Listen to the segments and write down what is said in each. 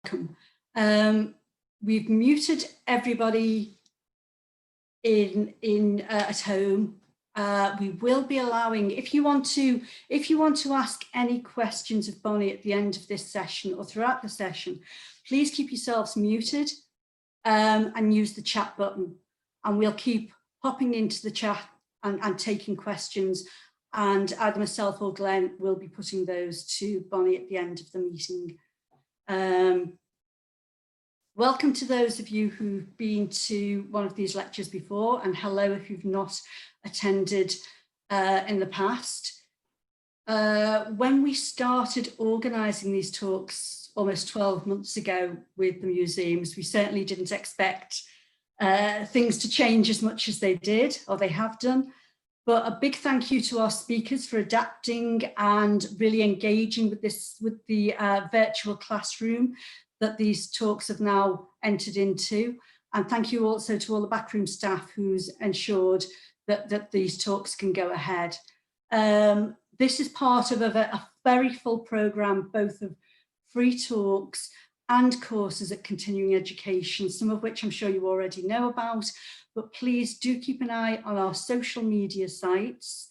welcome. We've muted everybody at home. We will be allowing, if you want to ask any questions of Bonnie at the end of this session or throughout the session, please keep yourselves muted and use the chat button, and we'll keep popping into the chat and taking questions, and either myself or Glenn will be putting those to Bonnie at the end of the meeting. Welcome to those of you who've been to one of these lectures before, and hello if you've not attended in the past. When we started organising these talks almost 12 months ago with the museums, we certainly didn't expect things to change as much as they did, or they have done. But a big thank you to our speakers for adapting and really engaging with the virtual classroom that these talks have now entered into. And thank you also to all the backroom staff who's ensured that these talks can go ahead. This is part of a very full programme, both of free talks and courses at continuing education, some of which I'm sure you already know about, but please do keep an eye on our social media sites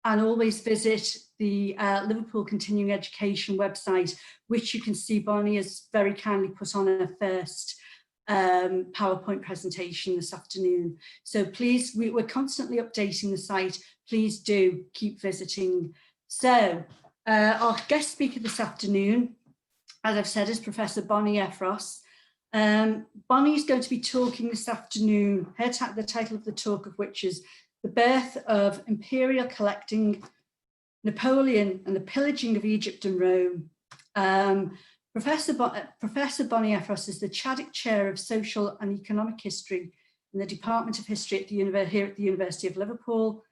and always visit the Liverpool Continuing Education website, which you can see Bonnie has very kindly put on her first PowerPoint presentation this afternoon. So please, we're constantly updating the site. Please do keep visiting. So our guest speaker this afternoon, as I've said, is Professor Bonnie Effros. Bonnie is going to be talking this afternoon, the title of the talk of which is The Birth of Imperial Collecting, Napoleon and the Pillaging of Egypt and Rome. Professor Bonnie Effros is the Chadwick Chair of Social and Economic History in the Department of History at here at the University of Liverpool.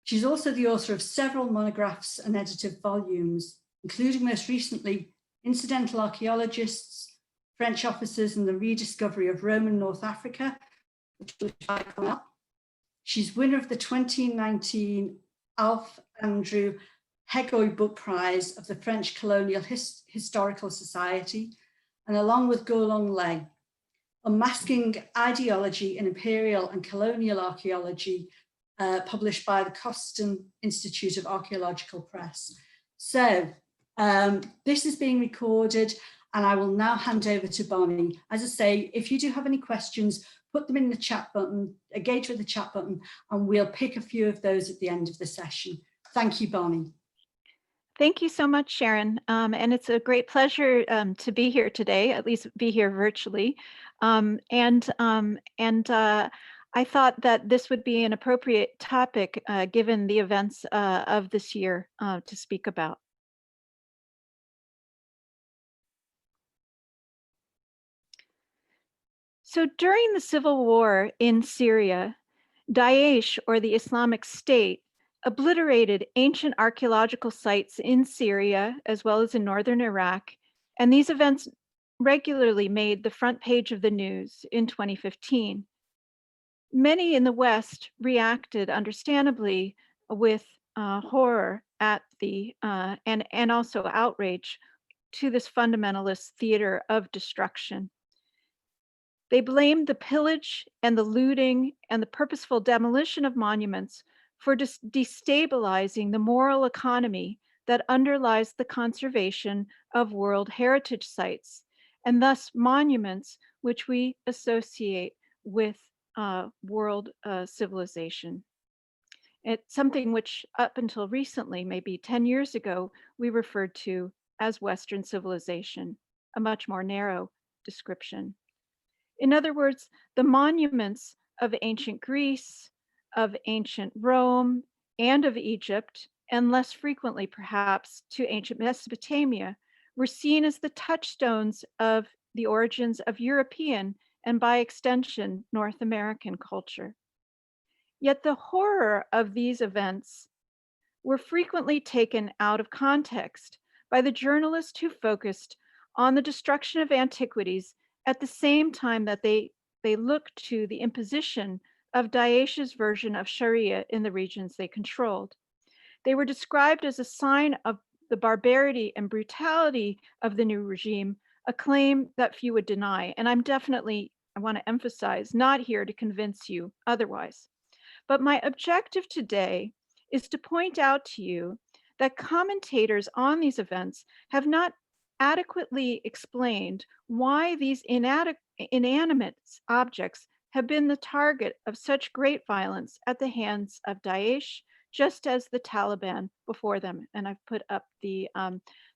She's also the author of several monographs and edited volumes, including most recently Incidental Archaeologists, French Officers and the Rediscovery of Roman North Africa, which will come up. She's winner of the 2019 Alf Andrew Hegoy Book Prize of the French Colonial Historical Society, and along with Golong Lei, Unmasking Ideology in Imperial and Colonial Archaeology, published by the Coston Institute of Archaeological Press. So this is being recorded, and I will now hand over to Bonnie. As I say, if you do have any questions, put them in the chat button, engage with the chat button, and we'll pick a few of those at the end of the session. Thank you, Bonnie. Thank you so much, Sharon. And it's a great pleasure to be here today, at least be here virtually. I thought that this would be an appropriate topic given the events of this year to speak about. So during the civil war in Syria, Daesh, or the Islamic State, obliterated ancient archaeological sites in Syria as well as in northern Iraq, and these events regularly made the front page of the news in 2015. Many in the West reacted understandably with horror at the and also outrage to this fundamentalist theater of destruction. They blamed the pillage and the looting and the purposeful demolition of monuments for destabilizing the moral economy that underlies the conservation of World Heritage Sites, and thus monuments which we associate with world civilization. It's something which up until recently, maybe 10 years ago, we referred to as Western civilization, a much more narrow description. In other words, the monuments of ancient Greece, of ancient Rome, and of Egypt, and less frequently perhaps to ancient Mesopotamia, were seen as the touchstones of the origins of European and by extension, North American culture. Yet the horror of these events were frequently taken out of context by the journalists who focused on the destruction of antiquities at the same time that they looked to the imposition of Daesh's version of Sharia in the regions they controlled. They were described as a sign of the barbarity and brutality of the new regime, a claim that few would deny. And I'm definitely, I want to emphasize, not here to convince you otherwise. But my objective today is to point out to you that commentators on these events have not adequately explained why these inanimate objects have been the target of such great violence at the hands of Daesh, just as the Taliban before them. And I've put up the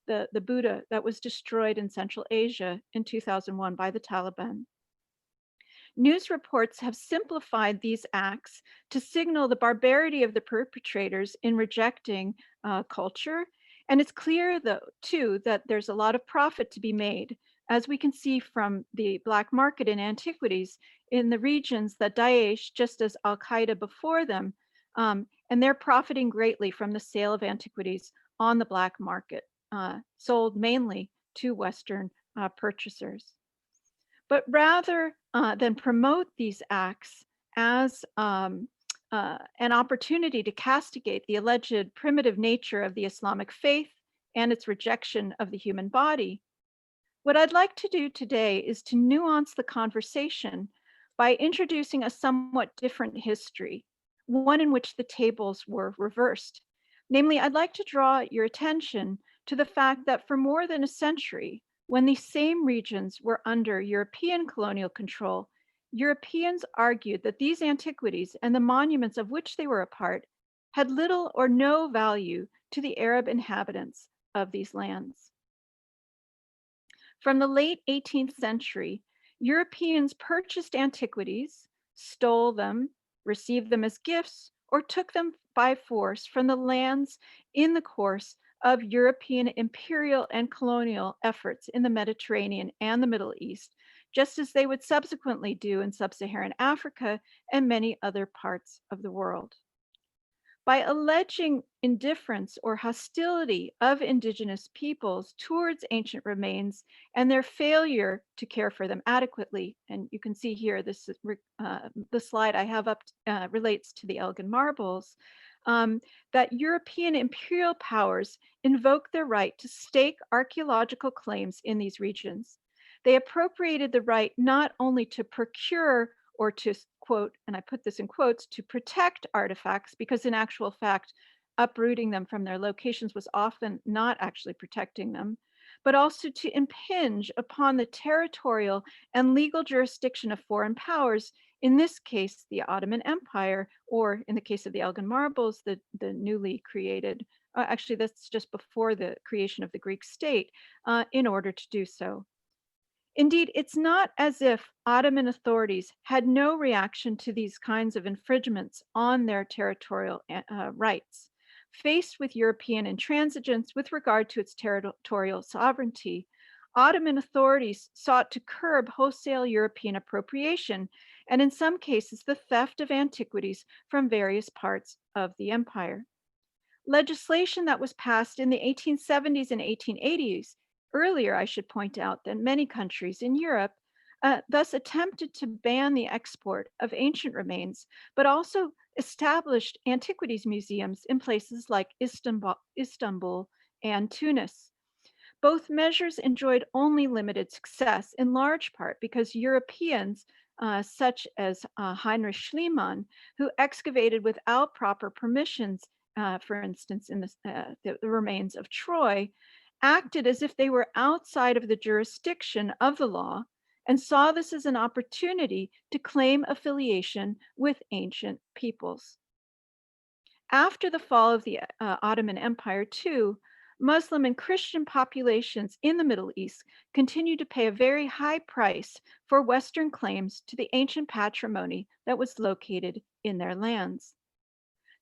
Buddha that was destroyed in Central Asia in 2001 by the Taliban. News reports have simplified these acts to signal the barbarity of the perpetrators in rejecting culture. And it's clear, though, too, that there's a lot of profit to be made, as we can see from the black market in antiquities in the regions that Daesh, just as Al Qaeda before them, and they're profiting greatly from the sale of antiquities on the black market, sold mainly to Western purchasers. But rather than promote these acts as an opportunity to castigate the alleged primitive nature of the Islamic faith and its rejection of the human body, what I'd like to do today is to nuance the conversation by introducing a somewhat different history, one in which the tables were reversed. Namely, I'd like to draw your attention to the fact that for more than a century, when these same regions were under European colonial control, Europeans argued that these antiquities and the monuments of which they were a part had little or no value to the Arab inhabitants of these lands. From the late 18th century, Europeans purchased antiquities, stole them, received them as gifts, or took them by force from the lands in the course of European imperial and colonial efforts in the Mediterranean and the Middle East, just as they would subsequently do in sub-Saharan Africa and many other parts of the world. By alleging indifference or hostility of indigenous peoples towards ancient remains and their failure to care for them adequately, and you can see here this the slide I have up relates to the Elgin marbles, that European imperial powers invoked their right to stake archaeological claims in these regions. They appropriated the right not only to procure or to quote, and I put this in quotes, to protect artifacts, because in actual fact, uprooting them from their locations was often not actually protecting them, but also to impinge upon the territorial and legal jurisdiction of foreign powers, in this case, the Ottoman Empire, or in the case of the Elgin marbles, the newly created, actually that's just before the creation of the Greek state, in order to do so. Indeed, it's not as if Ottoman authorities had no reaction to these kinds of infringements on their territorial rights. Faced with European intransigence with regard to its territorial sovereignty, Ottoman authorities sought to curb wholesale European appropriation, and in some cases, the theft of antiquities from various parts of the empire. Legislation that was passed in the 1870s and 1880s, earlier, I should point out, than many countries in Europe, thus attempted to ban the export of ancient remains, but also established antiquities museums in places like Istanbul and Tunis. Both measures enjoyed only limited success, in large part because Europeans, such as Heinrich Schliemann, who excavated without proper permissions, for instance, in the remains of Troy, acted as if they were outside of the jurisdiction of the law and saw this as an opportunity to claim affiliation with ancient peoples. After the fall of the Ottoman Empire, too, Muslim and Christian populations in the Middle East continued to pay a very high price for Western claims to the ancient patrimony that was located in their lands.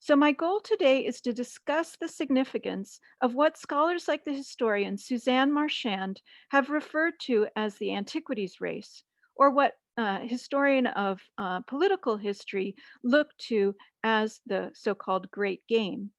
So my goal today is to discuss the significance of what scholars like the historian Suzanne Marchand have referred to as the Antiquities race, or what historian of political history looked to as the so-called Great Game.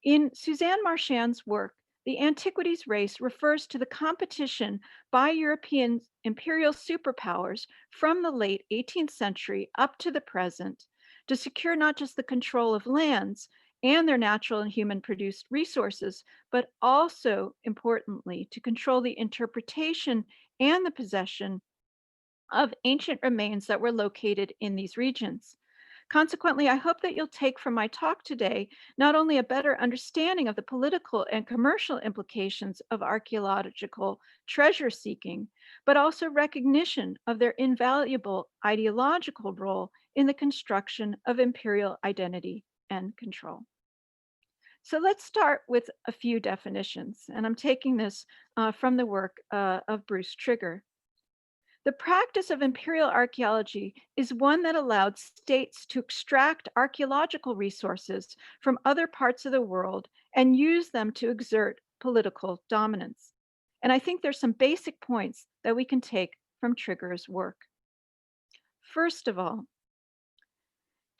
In Suzanne Marchand's work, the Antiquities race refers to the competition by European imperial superpowers from the late 18th century up to the present to secure not just the control of lands and their natural and human produced resources, but also, importantly, to control the interpretation and the possession of ancient remains that were located in these regions. Consequently, I hope that you'll take from my talk today not only a better understanding of the political and commercial implications of archaeological treasure seeking, but also recognition of their invaluable ideological role in the construction of imperial identity and control. So let's start with a few definitions, and I'm taking this from the work of Bruce Trigger. The practice of imperial archaeology is one that allowed states to extract archaeological resources from other parts of the world and use them to exert political dominance. And I think there's some basic points that we can take from Trigger's work. First of all,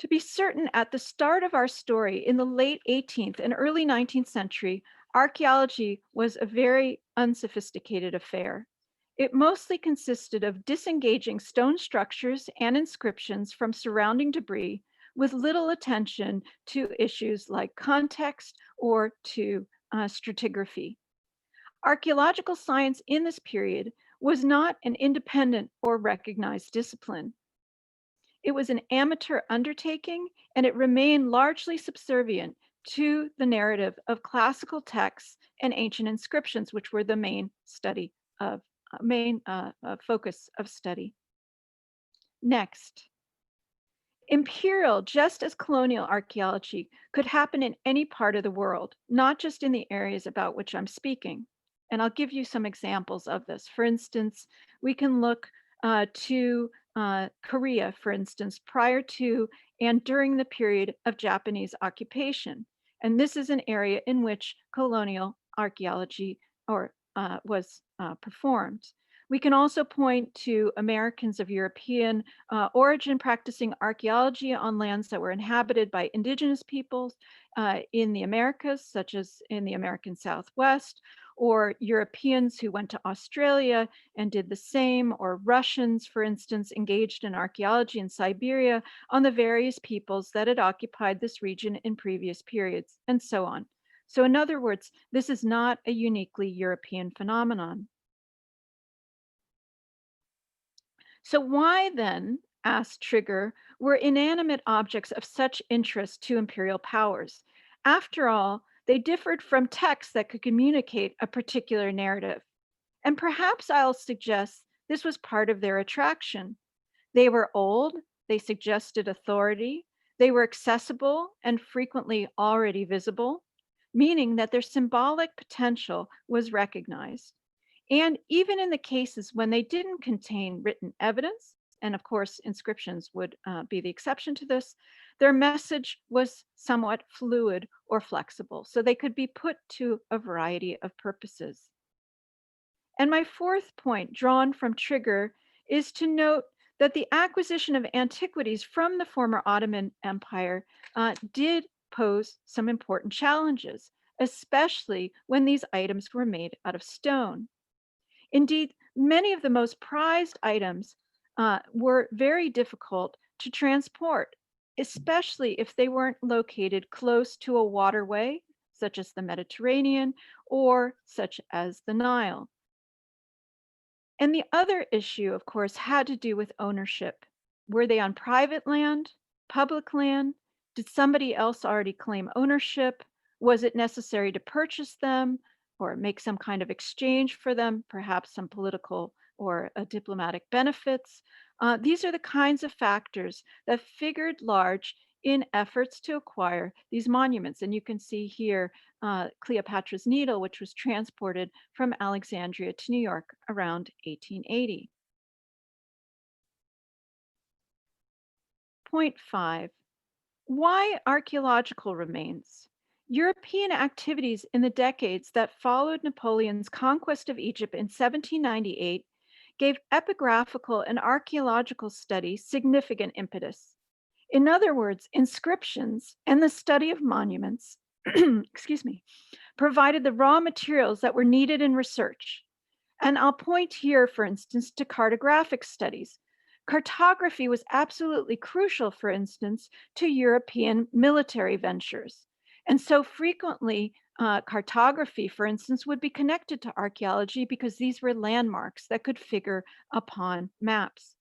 to be certain, at the start of our story in the late 18th and early 19th century, archaeology was a very unsophisticated affair. It mostly consisted of disengaging stone structures and inscriptions from surrounding debris with little attention to issues like context or to stratigraphy. Archaeological science in this period was not an independent or recognized discipline. It was an amateur undertaking, and it remained largely subservient to the narrative of classical texts and ancient inscriptions, which were the main focus of study. Next, imperial, just as colonial archaeology, could happen in any part of the world, not just in the areas about which I'm speaking. And I'll give you some examples of this. For instance, we can look to Korea, for instance, prior to and during the period of Japanese occupation. And this is an area in which colonial archaeology was performed. We can also point to Americans of European origin practicing archaeology on lands that were inhabited by indigenous peoples in the Americas, such as in the American Southwest, or Europeans who went to Australia and did the same, or Russians, for instance, engaged in archaeology in Siberia on the various peoples that had occupied this region in previous periods, and so on. So in other words, this is not a uniquely European phenomenon. So why then, asked Trigger, were inanimate objects of such interest to imperial powers? After all, they differed from texts that could communicate a particular narrative. And perhaps I'll suggest this was part of their attraction. They were old, they suggested authority, they were accessible and frequently already visible, meaning that their symbolic potential was recognized. And even in the cases when they didn't contain written evidence, and of course, inscriptions would be the exception to this, their message was somewhat fluid or flexible, so they could be put to a variety of purposes. And my fourth point, drawn from Trigger, is to note that the acquisition of antiquities from the former Ottoman Empire did pose some important challenges, especially when these items were made out of stone. Indeed, many of the most prized items were very difficult to transport, especially if they weren't located close to a waterway, such as the Mediterranean or such as the Nile. And the other issue, of course, had to do with ownership. Were they on private land, public land? Did somebody else already claim ownership? Was it necessary to purchase them or make some kind of exchange for them, perhaps some political or diplomatic benefits? These are the kinds of factors that figured large in efforts to acquire these monuments. And you can see here Cleopatra's Needle, which was transported from Alexandria to New York around 1880. Point 5, why archaeological remains? European activities in the decades that followed Napoleon's conquest of Egypt in 1798 gave epigraphical and archaeological study significant impetus. In other words, inscriptions and the study of monuments, excuse me, provided the raw materials that were needed in research. And I'll point here, for instance, to cartographic studies. Cartography was absolutely crucial, for instance, to European military ventures. And so frequently, cartography, for instance, would be connected to archaeology because these were landmarks that could figure upon maps.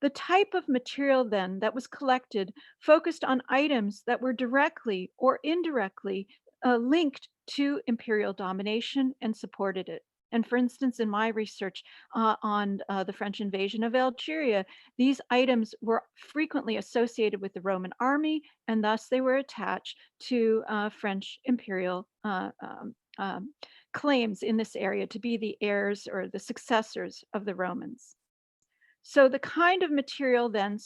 The type of material then that was collected focused on items that were directly or indirectly linked to imperial domination and supported it. And for instance, in my research on the French invasion of Algeria, these items were frequently associated with the Roman army, and thus they were attached to French imperial claims in this area to be the heirs or the successors of the Romans. So the kind of material then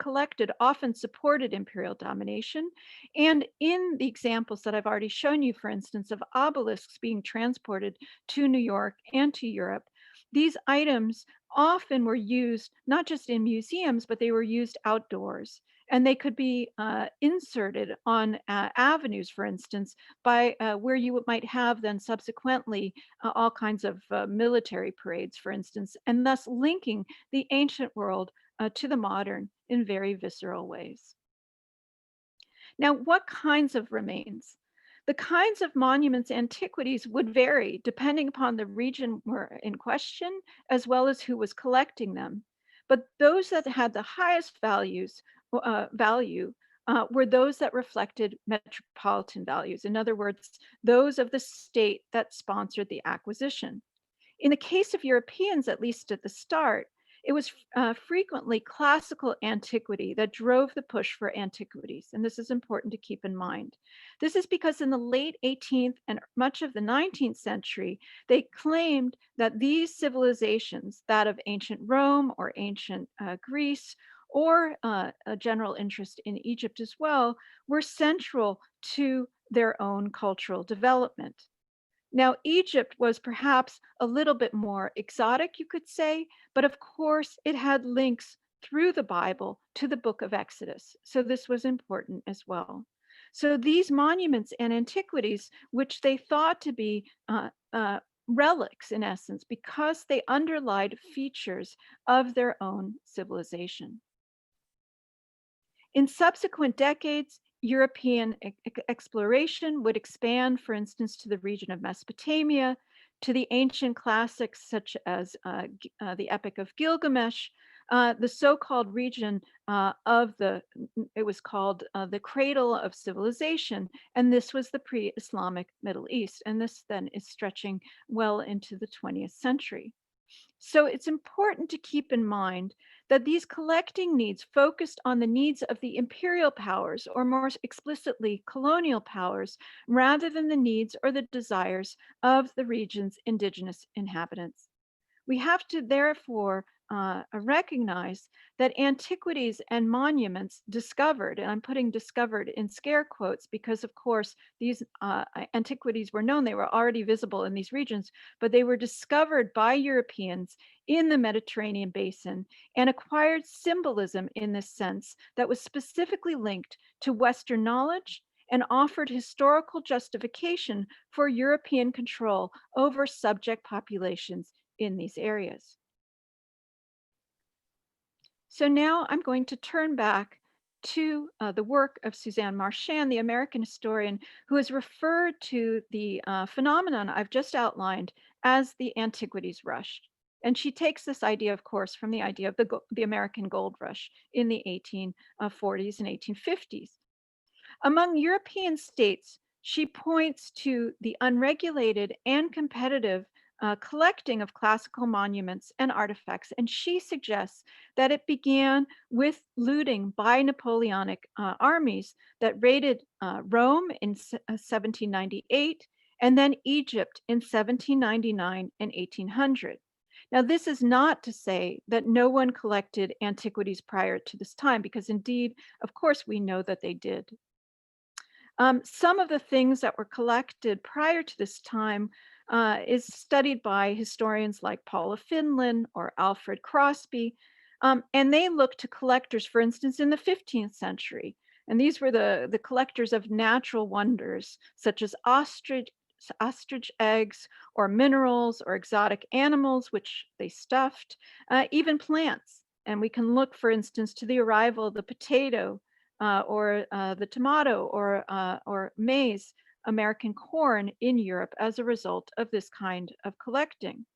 collected often supported imperial domination. And in the examples that I've already shown you, for instance, of obelisks being transported to New York and to Europe, these items often were used not just in museums, but they were used outdoors. And they could be inserted on avenues, for instance, by where you might have then subsequently all kinds of military parades, for instance, and thus linking the ancient world to the modern in very visceral ways. Now, what kinds of remains? The kinds of monuments antiquities would vary depending upon the region in question, as well as who was collecting them. But those that had the highest value were those that reflected metropolitan values. In other words, those of the state that sponsored the acquisition. In the case of Europeans, at least at the start, it was frequently classical antiquity that drove the push for antiquities. And this is important to keep in mind. This is because in the late 18th and much of the 19th century, they claimed that these civilizations, that of ancient Rome or ancient Greece, or a general interest in Egypt as well, were central to their own cultural development. Now, Egypt was perhaps a little bit more exotic, you could say, but of course it had links through the Bible to the book of Exodus. So this was important as well. So these monuments and antiquities, which they thought to be relics in essence, because they underlied features of their own civilization. In subsequent decades, European exploration would expand, for instance, to the region of Mesopotamia, to the ancient classics such as the Epic of Gilgamesh, the so-called region it was called the cradle of civilization, and this was the pre-Islamic Middle East, and this then is stretching well into the 20th century. So it's important to keep in mind that these collecting needs focused on the needs of the imperial powers, or more explicitly, colonial powers, rather than the needs or the desires of the region's indigenous inhabitants. We have to therefore recognize that antiquities and monuments discovered, and I'm putting discovered in scare quotes because, of course, these antiquities were known, they were already visible in these regions, but they were discovered by Europeans in the Mediterranean basin and acquired symbolism in this sense that was specifically linked to Western knowledge and offered historical justification for European control over subject populations in these areas. So now I'm going to turn back to the work of Suzanne Marchand, the American historian, who has referred to the phenomenon I've just outlined as the Antiquities Rush. And she takes this idea, of course, from the idea of the American Gold Rush in the 1840s and 1850s. Among European states, she points to the unregulated and competitive collecting of classical monuments and artifacts, and she suggests that it began with looting by Napoleonic armies that raided Rome in 1798 and then Egypt in 1799 and 1800. Now, this is not to say that no one collected antiquities prior to this time, because indeed, of course, we know that they did. Some of the things that were collected prior to this time is studied by historians like Paula Finlan or Alfred Crosby, and they look to collectors, for instance, in the 15th century. And these were the collectors of natural wonders, such as ostrich eggs or minerals or exotic animals, which they stuffed, even plants. And we can look, for instance, to the arrival of the potato or the tomato or maize, American corn in Europe as a result of this kind of collecting.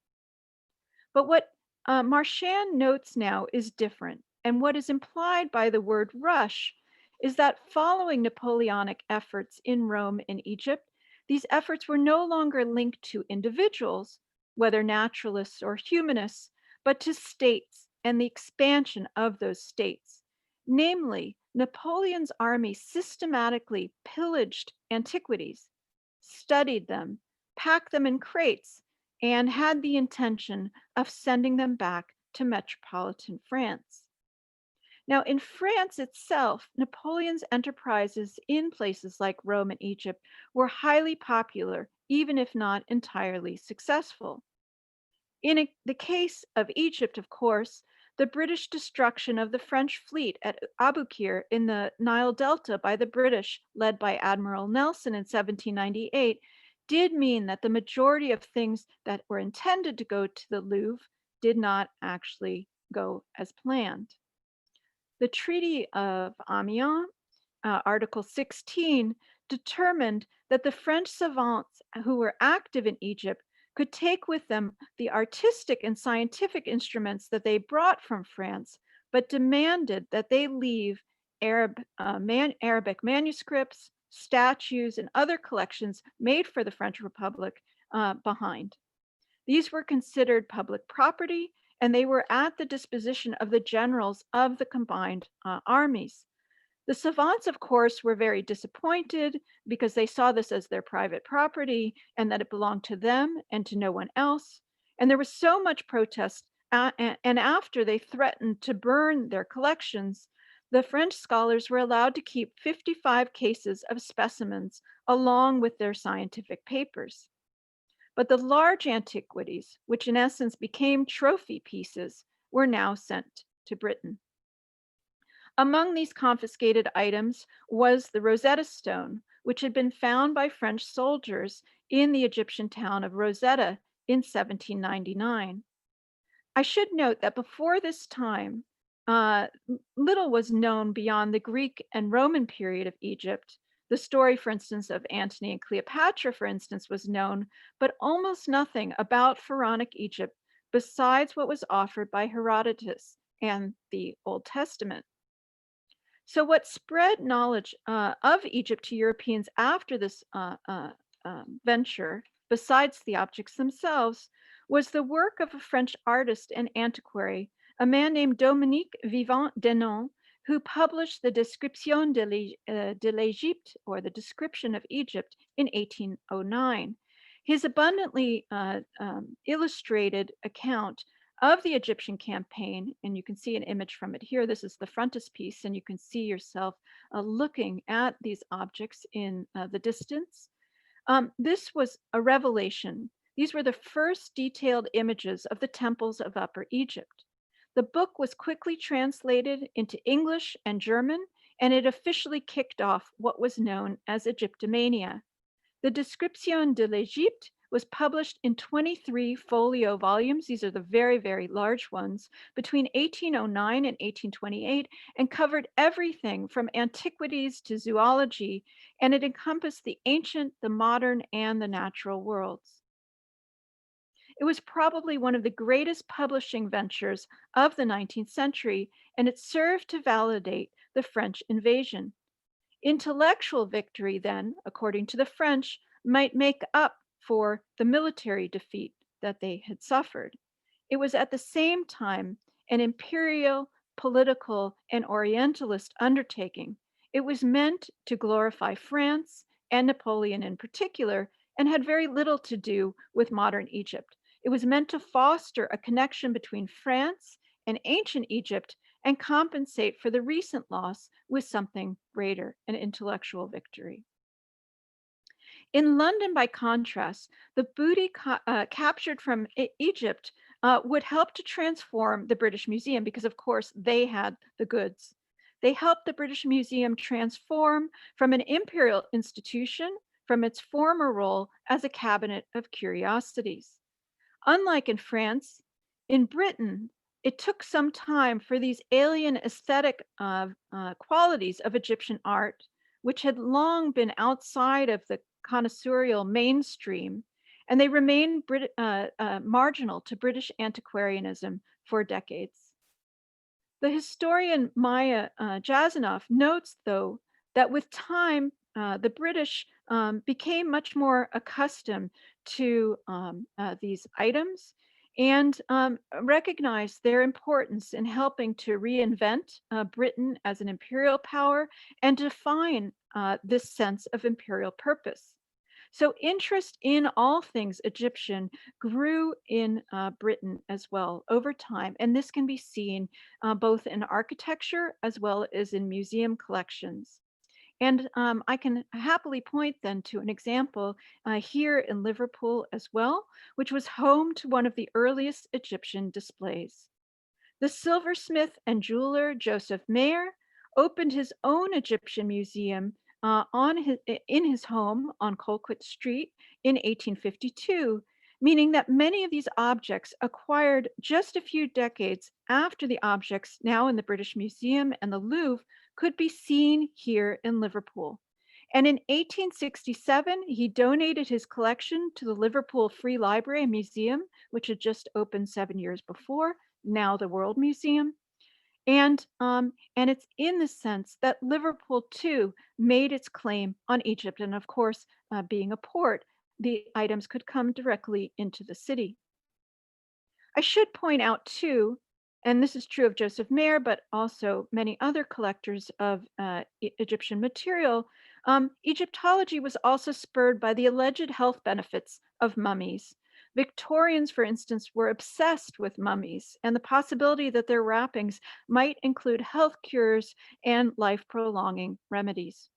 But what Marchand notes now is different. And what is implied by the word rush is that following Napoleonic efforts in Rome and Egypt, these efforts were no longer linked to individuals, whether naturalists or humanists, but to states and the expansion of those states. Namely, Napoleon's army systematically pillaged antiquities, studied them, packed them in crates, and had the intention of sending them back to metropolitan France. Now, in France itself, Napoleon's enterprises in places like Rome and Egypt were highly popular, even if not entirely successful. In the case of Egypt, of course, the British destruction of the French fleet at Aboukir in the Nile Delta by the British, led by Admiral Nelson in 1798, did mean that the majority of things that were intended to go to the Louvre did not actually go as planned. The Treaty of Amiens, Article 16, determined that the French savants who were active in Egypt could take with them the artistic and scientific instruments that they brought from France, but demanded that they leave Arabic manuscripts, statues, and other collections made for the French Republic behind. These were considered public property, and they were at the disposition of the generals of the combined armies. The savants, of course, were very disappointed because they saw this as their private property and that it belonged to them and to no one else. And there was so much protest. And after they threatened to burn their collections, the French scholars were allowed to keep 55 cases of specimens along with their scientific papers. But the large antiquities, which in essence became trophy pieces, were now sent to Britain. Among these confiscated items was the Rosetta Stone, which had been found by French soldiers in the Egyptian town of Rosetta in 1799. I should note that before this time, little was known beyond the Greek and Roman period of Egypt. The story, for instance, of Antony and Cleopatra, for instance, was known, but almost nothing about pharaonic Egypt besides what was offered by Herodotus and the Old Testament. So, what spread knowledge of Egypt to Europeans after this venture, besides the objects themselves, was the work of a French artist and antiquary, a man named Dominique Vivant Denon, who published the Description de l'Egypte, or the Description of Egypt, in 1809. His abundantly illustrated account of the Egyptian campaign, and you can see an image from it here. This is the frontispiece, and you can see yourself looking at these objects in the distance. This was a revelation. These were the first detailed images of the temples of Upper Egypt. The book was quickly translated into English and German, and it officially kicked off what was known as Egyptomania. The Description de l'Egypte was published in 23 folio volumes. These are the very, very large ones, between 1809 and 1828, and covered everything from antiquities to zoology, and it encompassed the ancient, the modern, and the natural worlds. It was probably one of the greatest publishing ventures of the 19th century, and it served to validate the French invasion. Intellectual victory, then, according to the French, might make up for the military defeat that they had suffered. It was at the same time an imperial, political, and orientalist undertaking. It was meant to glorify France and Napoleon in particular, and had very little to do with modern Egypt. It was meant to foster a connection between France and ancient Egypt and compensate for the recent loss with something greater, an intellectual victory. In London, by contrast, the booty captured from Egypt would help to transform the British Museum because, of course, they had the goods. They helped the British Museum transform from an imperial institution from its former role as a cabinet of curiosities. Unlike in France, in Britain, it took some time for these alien aesthetic qualities of Egyptian art, which had long been outside of the connoisseurial mainstream, and they remained marginal to British antiquarianism for decades. The historian Maya Jasanoff notes, though, that with time, the British became much more accustomed to these items and recognized their importance in helping to reinvent Britain as an imperial power and define this sense of imperial purpose. So interest in all things Egyptian grew in Britain as well over time, and this can be seen both in architecture as well as in museum collections. And I can happily point then to an example here in Liverpool as well, which was home to one of the earliest Egyptian displays. The silversmith and jeweler Joseph Mayer opened his own Egyptian museum in his home on Colquitt Street in 1852, meaning that many of these objects acquired just a few decades after the objects now in the British Museum and the Louvre could be seen here in Liverpool. And in 1867, he donated his collection to the Liverpool Free Library and Museum, which had just opened 7 years before, now the World Museum. And it's in the sense that Liverpool too made its claim on Egypt. And of course, being a port, the items could come directly into the city. I should point out too, and this is true of Joseph Mayer, but also many other collectors of Egyptian material, Egyptology was also spurred by the alleged health benefits of mummies. Victorians, for instance, were obsessed with mummies and the possibility that their wrappings might include health cures and life prolonging remedies.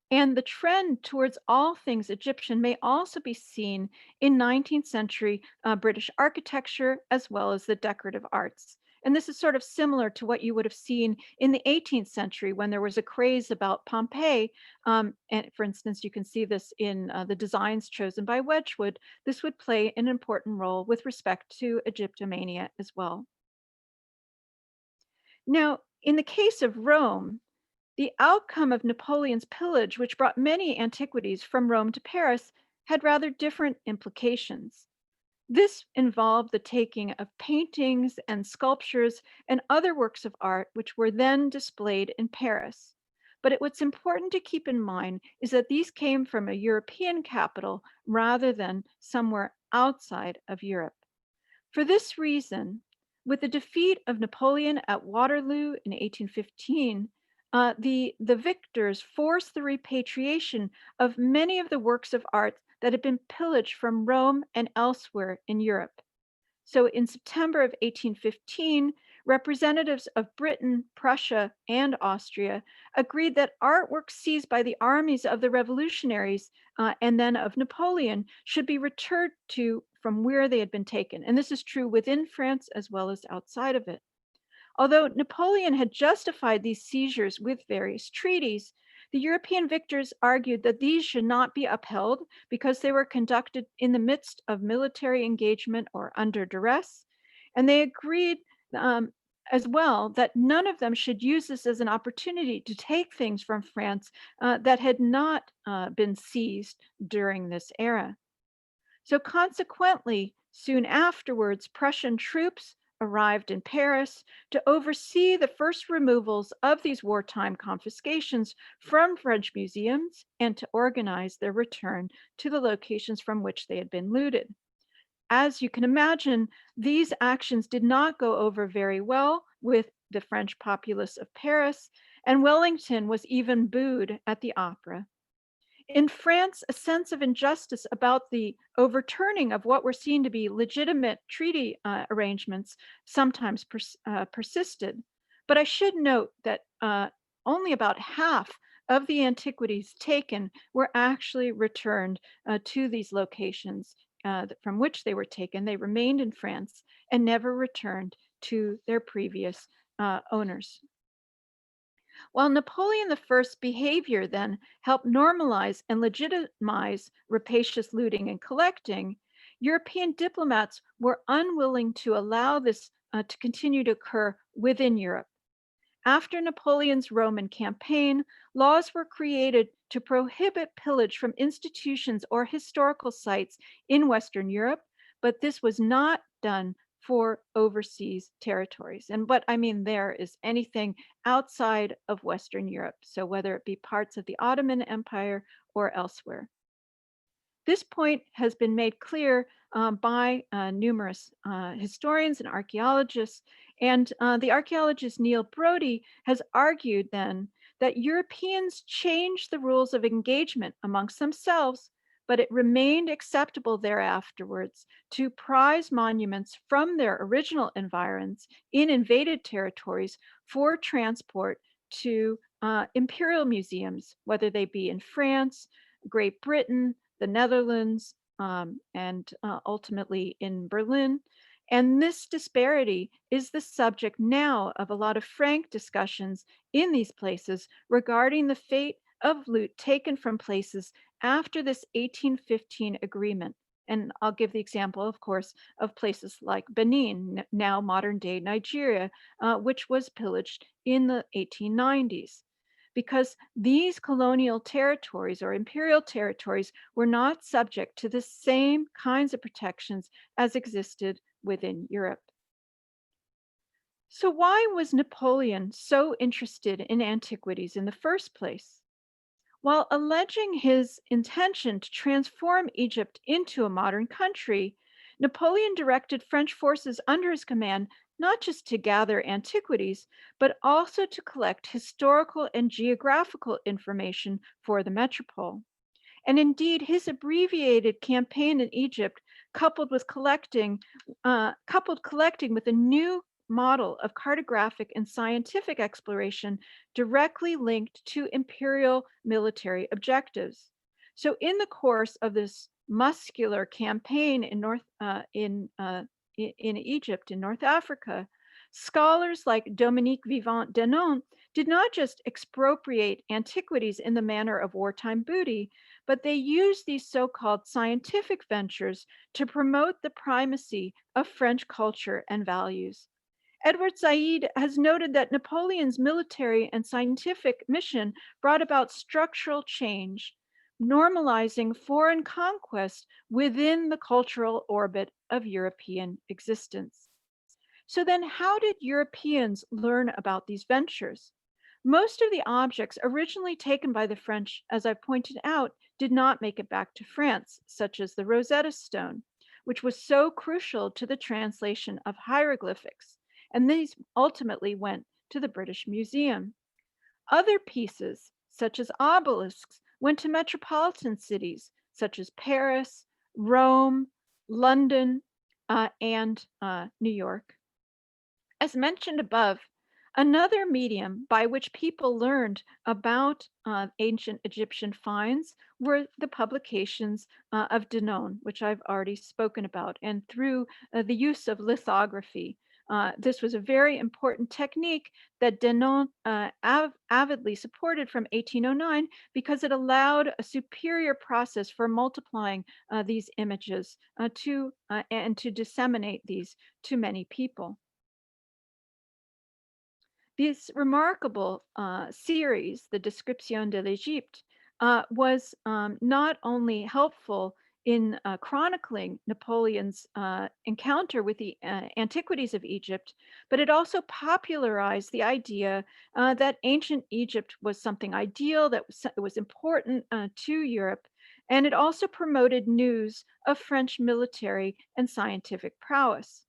And the trend towards all things Egyptian may also be seen in 19th century British architecture as well as the decorative arts. And this is sort of similar to what you would have seen in the 18th century when there was a craze about Pompeii. And for instance, you can see this in the designs chosen by Wedgwood. This would play an important role with respect to Egyptomania as well. Now, in the case of Rome, the outcome of Napoleon's pillage, which brought many antiquities from Rome to Paris, had rather different implications. This involved the taking of paintings and sculptures and other works of art, which were then displayed in Paris. But what's important to keep in mind is that these came from a European capital rather than somewhere outside of Europe. For this reason, with the defeat of Napoleon at Waterloo in 1815, the victors forced the repatriation of many of the works of art that had been pillaged from Rome and elsewhere in Europe. So in September of 1815, representatives of Britain, Prussia, and Austria agreed that artwork seized by the armies of the revolutionaries and then of Napoleon should be returned to from where they had been taken. And this is true within France as well as outside of it. Although Napoleon had justified these seizures with various treaties, the European victors argued that these should not be upheld because they were conducted in the midst of military engagement or under duress. And they agreed as well that none of them should use this as an opportunity to take things from France that had not been seized during this era. So consequently, soon afterwards, Prussian troops arrived in Paris to oversee the first removals of these wartime confiscations from French museums and to organize their return to the locations from which they had been looted. As you can imagine, these actions did not go over very well with the French populace of Paris, and Wellington was even booed at the opera. In France, a sense of injustice about the overturning of what were seen to be legitimate treaty arrangements sometimes persisted. But I should note that only about half of the antiquities taken were actually returned to these locations from which they were taken. They remained in France and never returned to their previous owners. While Napoleon I's behavior then helped normalize and legitimize rapacious looting and collecting, European diplomats were unwilling to allow this to continue to occur within Europe. After Napoleon's Roman campaign, laws were created to prohibit pillage from institutions or historical sites in Western Europe, but this was not done for overseas territories. And what I mean there is anything outside of Western Europe, so whether it be parts of the Ottoman Empire or elsewhere. This point has been made clear by numerous historians and archaeologists. And the archaeologist Neil Brody has argued then that Europeans changed the rules of engagement amongst themselves, but it remained acceptable thereafterwards to prize monuments from their original environs in invaded territories for transport to imperial museums, whether they be in France, Great Britain, the Netherlands, and ultimately in Berlin. And this disparity is the subject now of a lot of frank discussions in these places regarding the fate of loot taken from places after this 1815 agreement. And I'll give the example, of course, of places like Benin, now modern day Nigeria, which was pillaged in the 1890s, because these colonial territories or imperial territories were not subject to the same kinds of protections as existed within Europe. So why was Napoleon so interested in antiquities in the first place? While alleging his intention to transform Egypt into a modern country, Napoleon directed French forces under his command not just to gather antiquities, but also to collect historical and geographical information for the metropole. And indeed, his abbreviated campaign in Egypt, coupled collecting with a new model of cartographic and scientific exploration directly linked to imperial military objectives. So, in the course of this muscular campaign in Egypt, in North Africa, scholars like Dominique Vivant Denon did not just expropriate antiquities in the manner of wartime booty, but they used these so-called scientific ventures to promote the primacy of French culture and values. Edward Said has noted that Napoleon's military and scientific mission brought about structural change, normalizing foreign conquest within the cultural orbit of European existence. So then, how did Europeans learn about these ventures? Most of the objects originally taken by the French, as I've pointed out, did not make it back to France, such as the Rosetta Stone, which was so crucial to the translation of hieroglyphics. And these ultimately went to the British Museum. Other pieces, such as obelisks, went to metropolitan cities, such as Paris, Rome, London, and New York. As mentioned above, another medium by which people learned about ancient Egyptian finds were the publications of Denon, which I've already spoken about, and through the use of lithography. This was a very important technique that Denon avidly supported from 1809 because it allowed a superior process for multiplying these images and to disseminate these to many people. This remarkable series, the Description de l'Égypte, was not only helpful in chronicling Napoleon's encounter with the antiquities of Egypt, but it also popularized the idea that ancient Egypt was something ideal, that was important to Europe, and it also promoted news of French military and scientific prowess.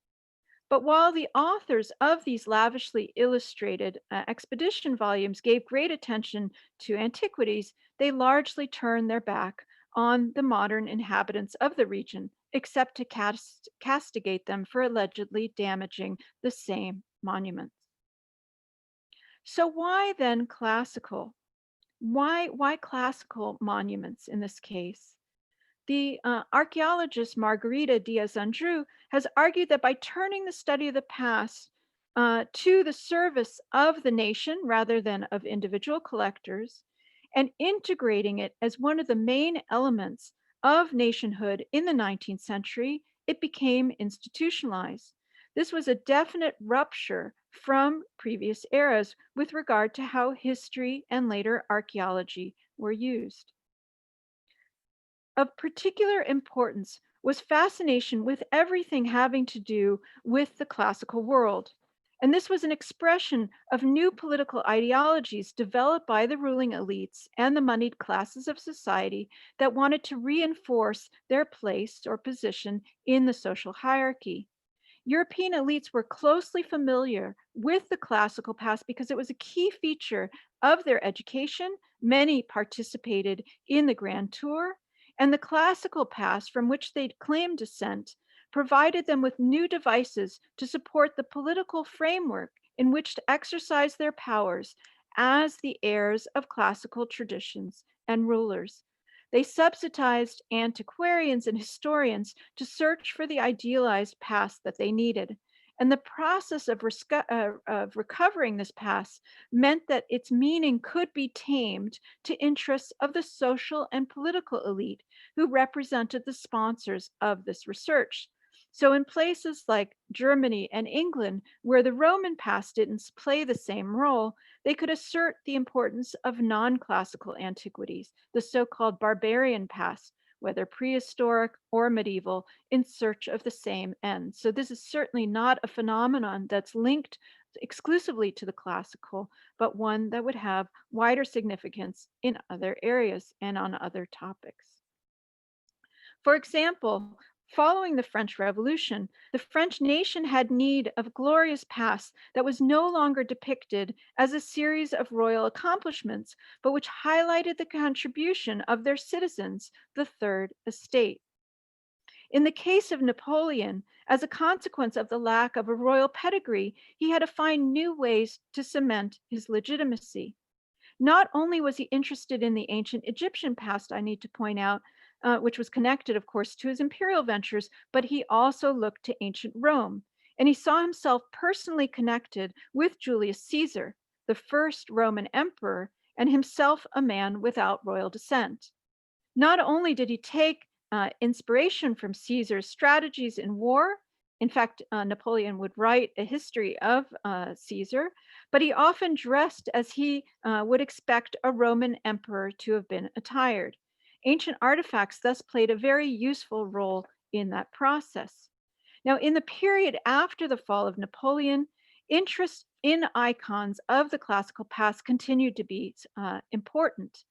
But while the authors of these lavishly illustrated expedition volumes gave great attention to antiquities, they largely turned their back on the modern inhabitants of the region, except to castigate them for allegedly damaging the same monuments. So why then classical? Why classical monuments in this case? The archaeologist Margarita Diaz-Andrew has argued that by turning the study of the past to the service of the nation rather than of individual collectors and integrating it as one of the main elements of nationhood in the 19th century, it became institutionalized. This was a definite rupture from previous eras with regard to how history and later archaeology were used. Of particular importance was fascination with everything having to do with the classical world. And this was an expression of new political ideologies developed by the ruling elites and the moneyed classes of society that wanted to reinforce their place or position in the social hierarchy. European elites were closely familiar with the classical past because it was a key feature of their education. Many participated in the Grand Tour, and the classical past from which they claimed descent provided them with new devices to support the political framework in which to exercise their powers as the heirs of classical traditions and rulers. They subsidized antiquarians and historians to search for the idealized past that they needed. And the process of recovering this past meant that its meaning could be tamed to interests of the social and political elite who represented the sponsors of this research. So, in places like Germany and England, where the Roman past didn't play the same role, they could assert the importance of non classical antiquities, the so called barbarian past, whether prehistoric or medieval, in search of the same end. So, this is certainly not a phenomenon that's linked exclusively to the classical, but one that would have wider significance in other areas and on other topics. For example, following the French Revolution, the French nation had need of glorious past that was no longer depicted as a series of royal accomplishments, but which highlighted the contribution of their citizens, the Third Estate. In the case of Napoleon, as a consequence of the lack of a royal pedigree, he had to find new ways to cement his legitimacy. Not only was he interested in the ancient Egyptian past, I need to point out, which was connected, of course, to his imperial ventures, but he also looked to ancient Rome. And he saw himself personally connected with Julius Caesar, the first Roman emperor, and himself a man without royal descent. Not only did he take inspiration from Caesar's strategies in war, in fact, Napoleon would write a history of Caesar, but he often dressed as he would expect a Roman emperor to have been attired. Ancient artifacts thus played a very useful role in that process. Now, in the period after the fall of Napoleon, interest in icons of the classical past continued to be important.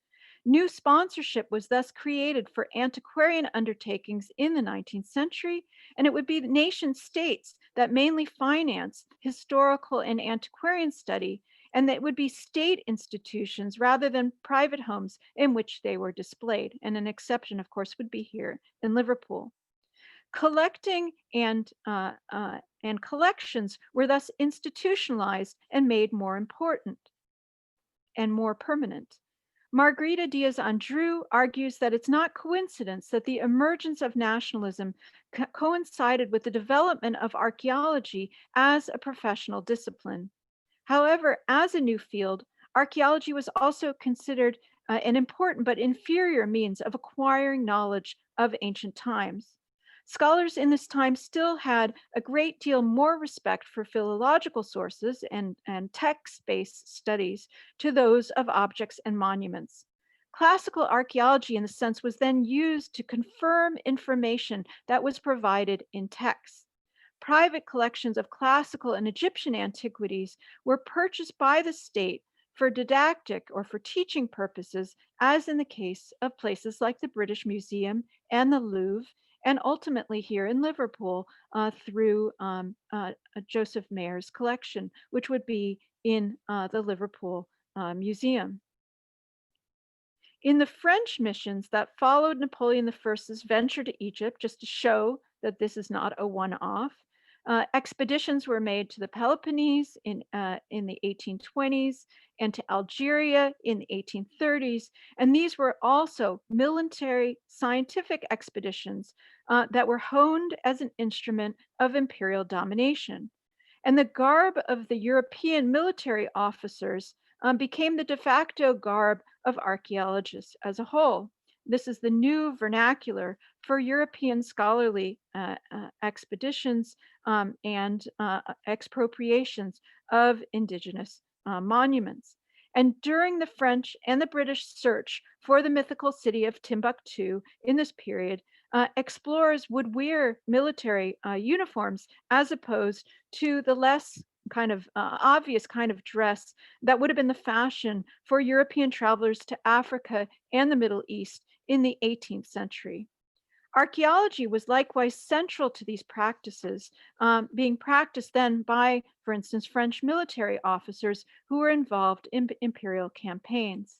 New sponsorship was thus created for antiquarian undertakings in the 19th century, and it would be the nation states that mainly financed historical and antiquarian study, and that would be state institutions rather than private homes in which they were displayed. And an exception, of course, would be here in Liverpool. Collecting and collections were thus institutionalized and made more important and more permanent. Margarita Diaz-Andrew argues that it's not coincidence that the emergence of nationalism coincided with the development of archaeology as a professional discipline. However, as a new field, archaeology was also considered an important but inferior means of acquiring knowledge of ancient times. Scholars in this time still had a great deal more respect for philological sources and text-based studies to those of objects and monuments. Classical archaeology, in a sense, was then used to confirm information that was provided in texts. Private collections of classical and Egyptian antiquities were purchased by the state for didactic or for teaching purposes, as in the case of places like the British Museum and the Louvre, and ultimately here in Liverpool through Joseph Mayer's collection, which would be in the Liverpool Museum. In the French missions that followed Napoleon I's venture to Egypt, just to show that this is not a one-off, expeditions were made to the Peloponnese in the 1820s and to Algeria in the 1830s. And these were also military scientific expeditions that were honed as an instrument of imperial domination. And the garb of the European military officers became the de facto garb of archaeologists as a whole. This is the new vernacular for European scholarly expeditions and expropriations of indigenous monuments. And during the French and the British search for the mythical city of Timbuktu in this period, explorers would wear military uniforms as opposed to the less kind of obvious kind of dress that would have been the fashion for European travelers to Africa and the Middle East in the 18th century. Archaeology was likewise central to these practices, being practiced then by, for instance, French military officers who were involved in imperial campaigns.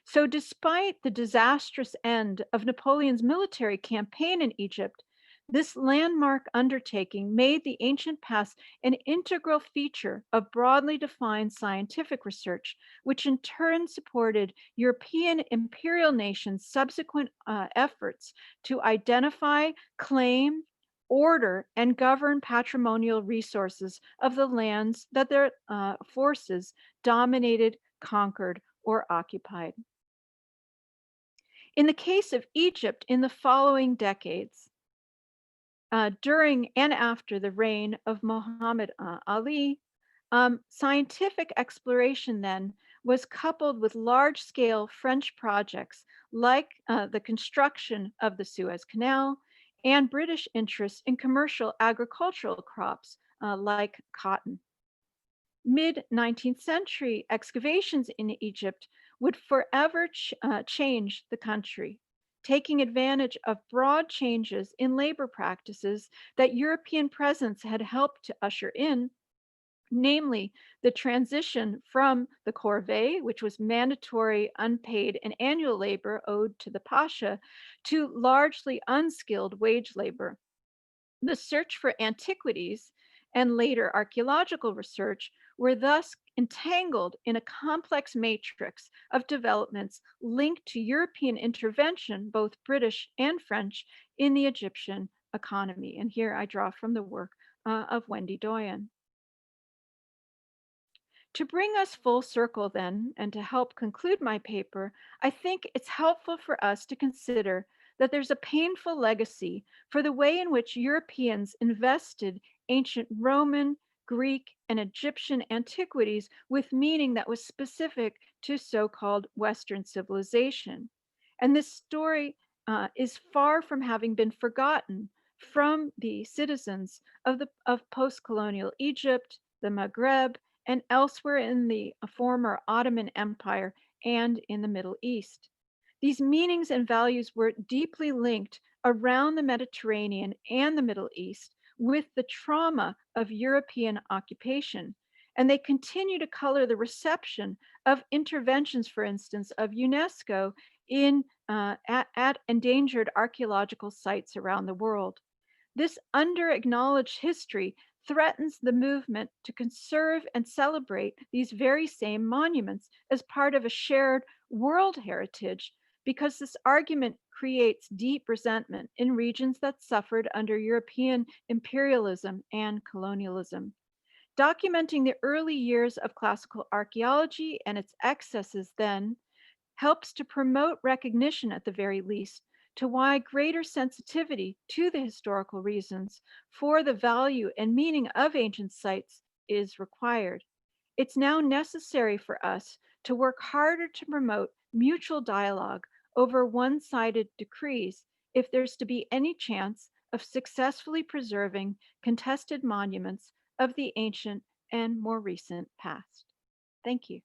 So, despite the disastrous end of Napoleon's military campaign in Egypt, this landmark undertaking made the ancient past an integral feature of broadly defined scientific research, which in turn supported European imperial nations' subsequent efforts to identify, claim, order, and govern patrimonial resources of the lands that their forces dominated, conquered, or occupied. In the case of Egypt, in the following decades, during and after the reign of Muhammad Ali, scientific exploration then was coupled with large scale French projects like the construction of the Suez Canal and British interests in commercial agricultural crops like cotton. Mid-19th century excavations in Egypt would forever change the country, taking advantage of broad changes in labor practices that European presence had helped to usher in, namely the transition from the corvée, which was mandatory, unpaid, and annual labor owed to the pasha, to largely unskilled wage labor. The search for antiquities and later archaeological research were thus entangled in a complex matrix of developments linked to European intervention, both British and French, in the Egyptian economy. And here I draw from the work of Wendy Doyen. To bring us full circle, then, and to help conclude my paper, I think it's helpful for us to consider that there's a painful legacy for the way in which Europeans invested ancient Roman, Greek, and Egyptian antiquities with meaning that was specific to so called Western civilization. And this story is far from having been forgotten from the citizens of post colonial Egypt, the Maghreb, and elsewhere in the former Ottoman Empire and in the Middle East. These meanings and values were deeply linked around the Mediterranean and the Middle East with the trauma of European occupation. And they continue to color the reception of interventions, for instance, of UNESCO at endangered archaeological sites around the world. This under-acknowledged history threatens the movement to conserve and celebrate these very same monuments as part of a shared world heritage, because this argument creates deep resentment in regions that suffered under European imperialism and colonialism. Documenting the early years of classical archaeology and its excesses then helps to promote recognition, at the very least, to why greater sensitivity to the historical reasons for the value and meaning of ancient sites is required. It's now necessary for us to work harder to promote mutual dialogue over one sided decrees if there's to be any chance of successfully preserving contested monuments of the ancient and more recent past. Thank you.